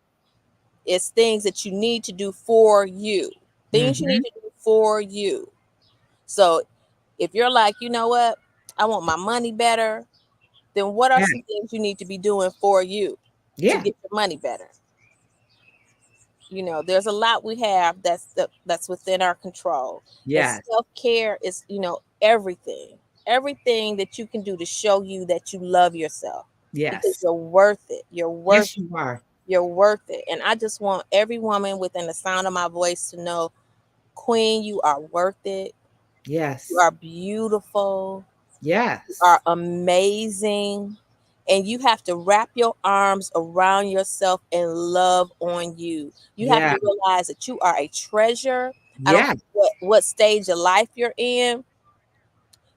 It's things that you need to do for you. Things you need Mhm. to do for you. So if you're like, you know what, I want my money better, then what are Yeah. some things you need to be doing for you to Yeah. get your money better? There's a lot we have that's within our control. And Yes. self-care is, everything that you can do to show you that you love yourself, because Yes. you're worth it. You're worth Yes, you are. you're worth it. And I just want every woman within the sound of my voice to know, Queen, you are worth it. You Yes. are beautiful. You are Yes. amazing. And you have to wrap your arms around yourself and love on you. You have Yeah. to realize that you are a treasure. I don't Yeah. care what stage of life you're in.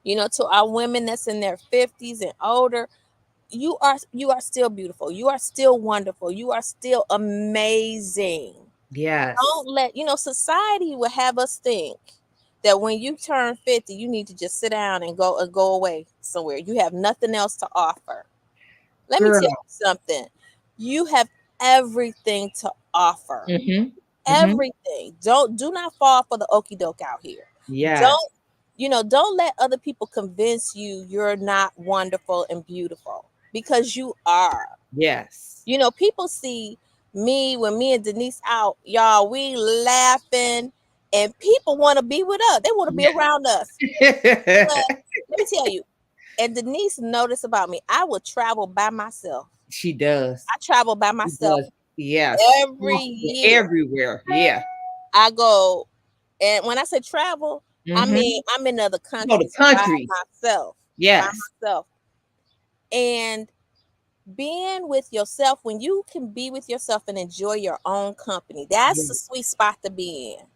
To our women that's in their 50s and older, you are still beautiful. You are still wonderful. You are still amazing. Yes. Don't let society will have us think that when you turn 50, you need to just sit down and go away somewhere. You have nothing else to offer. Let me tell Girl. you something. You have everything to offer. Mhm. Mhm. Everything. Do not fall for the okey doke out here. Yes. Don't let other people convince you you're not wonderful and beautiful, because you are. Yes. People see me when me and Denise out, y'all, we laughing, and people want to be with us. They want to be Yeah. around us. But let me tell you, and Denise noticed about me, I would travel by myself. She does. I travel by She myself does. Yes. every year. Everywhere. Yeah. I go, and when I say travel, I Mhm. mean I'm in other Go to countries by countries. myself, by Yes. myself. And being with yourself, when you can be with yourself and enjoy your own company, that's Yeah. a sweet spot to be in.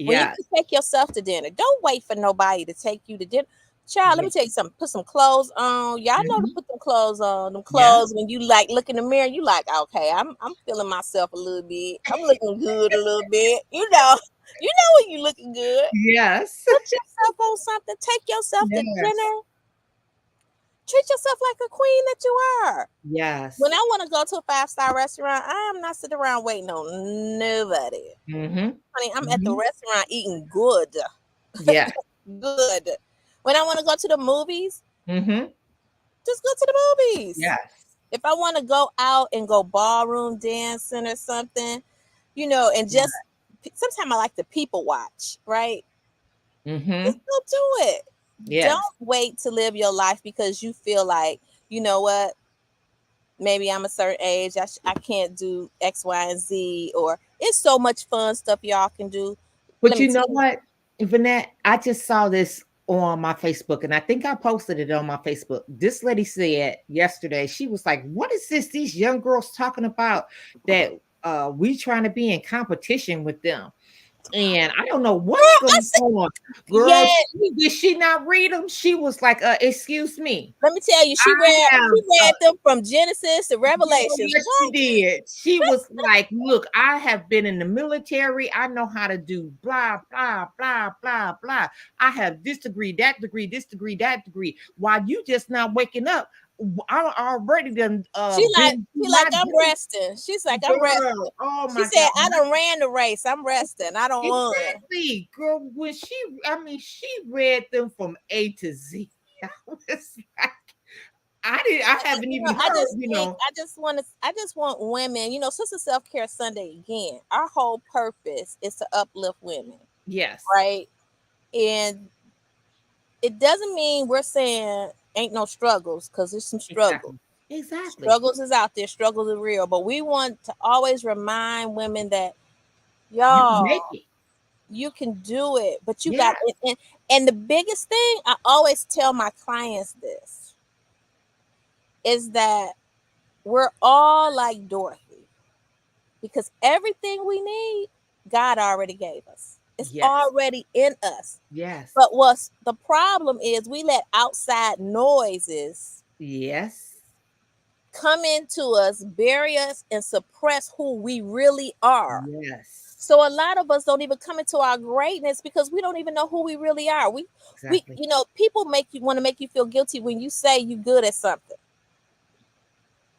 When you Yes. can take yourself to dinner, don't wait for nobody to take you to dinner. Child, let Yeah. me tell you something. Put some clothes on. Y'all know to Mhm. put them clothes on. Them Yeah. clothes when you like look in the mirror, you like, okay, I'm feeling myself a little bit. I'm looking good a little bit. You know when you looking good. Yes. Put yourself on something. Take yourself to Yes. dinner. Treat yourself like a queen that you are. When Yes. I want to go to a 5-star restaurant, I am not sitting around waiting on nobody. Mhm. Honey, I'm at the Mhm. restaurant eating good. Yeah. Good. When I want to go to the movies, Mhm. just go to the movies. Yes. If I want to go out and go ballroom dancing or something, and Yeah. just sometimes I like to people watch, right? Just Mhm. go do it. Don't Yes. wait to live your life because you feel like, you know what, maybe I'm a certain age. I can't do X, Y, and Z, or it's so much fun stuff y'all can do. But Let me you know tell you, what, Vanette? I just saw this on my Facebook, and I think I posted it on my Facebook. This lady said yesterday, she was like, "What is this? These young girls talking about that we trying to be in competition with them." And I don't know what's girl, I going said, on. Girl, yeah. did she not read them? She was like, excuse me. Let me tell you, she I read have she read them from Genesis to Girl, Revelations. yes, she did. She was like, "Look, I have been in the military. I know how to do blah, blah, blah, blah, blah. I have this degree, that degree, this degree, that degree. While you just not waking up, I already done She like been through she my like I'm day." resting. She's like I'm resting. Girl, oh She my said God. I done ran the race. I'm resting. I don't run. Exactly. Girl, when she read them from A to Z. I was like, I haven't even I heard, just think I just want women. Since it's Self Care Sunday again, our whole purpose is to uplift women, yes, right? And it doesn't mean we're saying ain't no struggles, because there's some struggles. exactly. Exactly. Struggles is out there. Struggles are real. But we want to always remind women that You can y'all, make it. you can do it. But you got Yes. and the biggest thing I always tell my clients this is that we're all like Dorothy, because everything we need, God already gave us. It's Yes. already in us. Yes. But what's the problem is we let outside noises Yes. come into us, bury us, and suppress who we really are. Yes. So a lot of us don't even come into our greatness because we don't even know who we really are. We Exactly. people want to make you feel guilty when you say you good at something,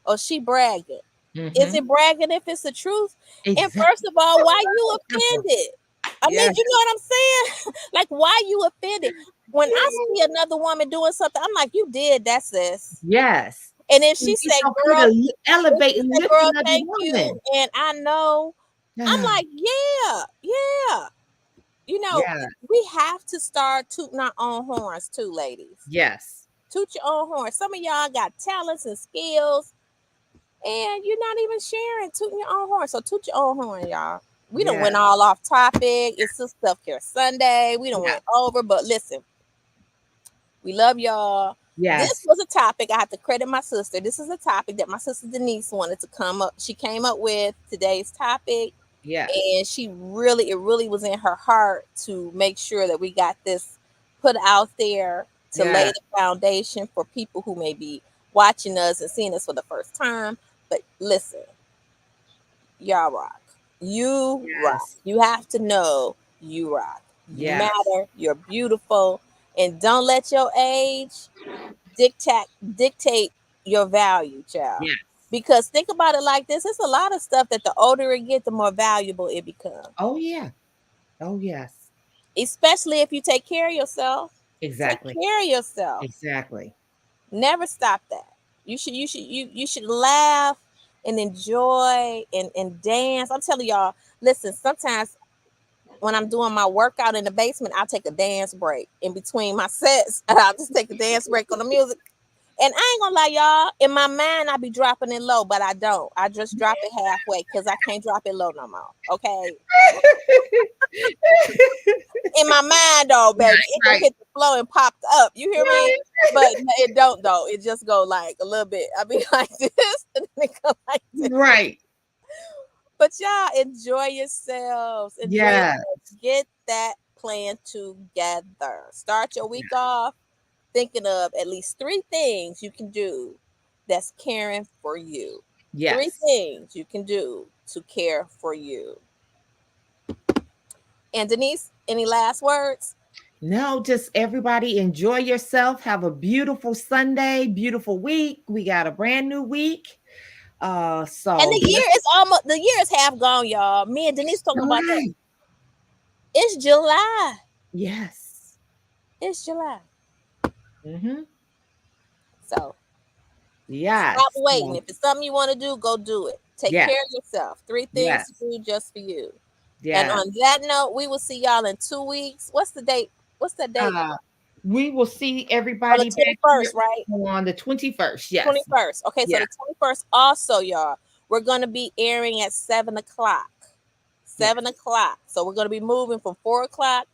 or she bragging. Is Mm-hmm. it bragging if it's the truth? And first Exactly. of all, why you offended? I mean, Yes. you know what I'm saying? Like, why you offended? When I see another woman doing something, I'm like, you did that, sis. Yes. And if she It's say, okay girl, to if elevate she and say, lift girl, another thank you, woman. and I know, I'm Ah, like, yeah, yeah. You know, yeah. we have to start tooting our own horns too, ladies. Yes. Toot your own horn. Some of y'all got talents and skills, and you're not even sharing, tooting your own horn. So toot your own horn, y'all. We don't Yeah. went all off topic. It's still Self Care Sunday. We don't Yeah. went over, but listen, We love y'all. This Yes. was a topic. I have to credit my sister. This is a topic that my sister Denise wanted to come up. She came up with today's topic, Yes. and it really was in her heart to make sure that we got this put out there to lay Yeah. the foundation for people who may be watching us and seeing us for the first time. But listen, y'all rock. You rock. Yes. You have to know you rock. You Yes. matter. You're beautiful. And don't let your age dictate your value, child. Yes. Because think about it like this: it's a lot of stuff that the older it gets, the more valuable it becomes. Oh yeah. Oh yes. Especially if you take care of yourself. Take Exactly. care of yourself. Exactly. Never stop that. You should laugh and enjoy and dance. I'm telling y'all, listen, sometimes when I'm doing my workout in the basement, I'll take a dance break in between my sets. And I'll just take a dance break on the music. And I ain't gonna lie, y'all. In my mind, I be dropping it low, but I don't. I just drop it halfway because I can't drop it low no more. Okay. In my mind, though, baby, it can Right. hit the floor and pop up. You hear me? But it don't though. It just go like a little bit. I be like this, and then it go like this. Right. But y'all enjoy yourselves. Enjoy Yeah. yourselves. Get that plan together. Start your week off thinking of at least three things you can do that's caring for you. Three Yes. things you can do to care for you. And Denise, any last words? No, just everybody enjoy yourself. Have a beautiful Sunday, beautiful week. We got a brand new week. And So the year is half gone, y'all. Me and Denise talking about that. right. It's July. Yes. It's July. Mm-hmm. So stop Yes. waiting. If it's something you want to do, go do it. Take Yes. care of yourself. Three things to Yes. do just for you. And Yes. on that note, we will see y'all in 2 weeks. What's the date? What's the date? Uh, we will see On the everybody back here 21st, right? on the 21st. Yes. 21st. Okay, so Yeah. the 21st also, y'all, we're going to be airing at 7 o'clock. 7 Yes. o'clock. So we're going to be moving from 4 o'clock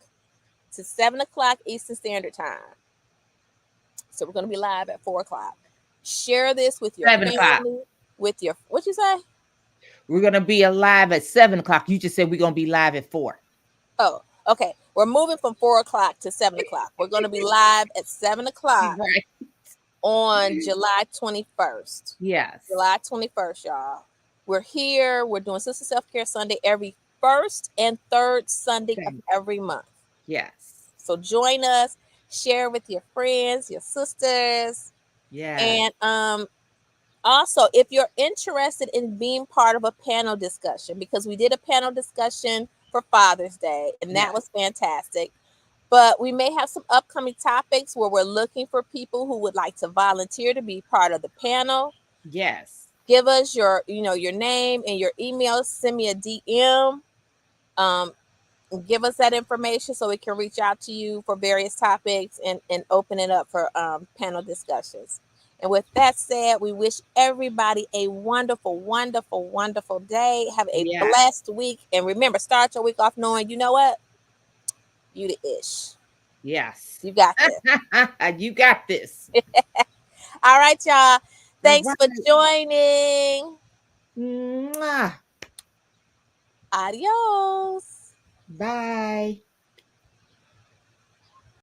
to 7 o'clock Eastern Standard Time. So we're going to be live at 4 o'clock. Share this with your 7 o'clock. family, with your, what you say? We're gonna be alive at 7 o'clock. You just said we're gonna be live at 4. Oh, okay. We're moving from 4 o'clock to 7 o'clock. We're going to be live at 7 o'clock Right. on July 21st. Yes. July 21st, y'all. We're here. We're doing Sister Self Care Sunday every first and third Sunday of Okay. every month. Yes. So join us, share with your friends, your sisters, Yes. and also if you're interested in being part of a panel discussion, because we did a panel discussion for Father's Day, and that Yes. was fantastic. But we may have some upcoming topics where we're looking for people who would like to volunteer to be part of the panel. Yes. Give us your name and your email. Send me a DM. Um, give us that information so we can reach out to you for various topics and open it up for panel discussions. And with that said, we wish everybody a wonderful, wonderful, wonderful day. Have a Yes. blessed week. And remember, start your week off knowing, you know what? You the ish. Yes. You got this. You got this. All right, y'all. All Thanks for right. joining. Mwah. Adios. Bye.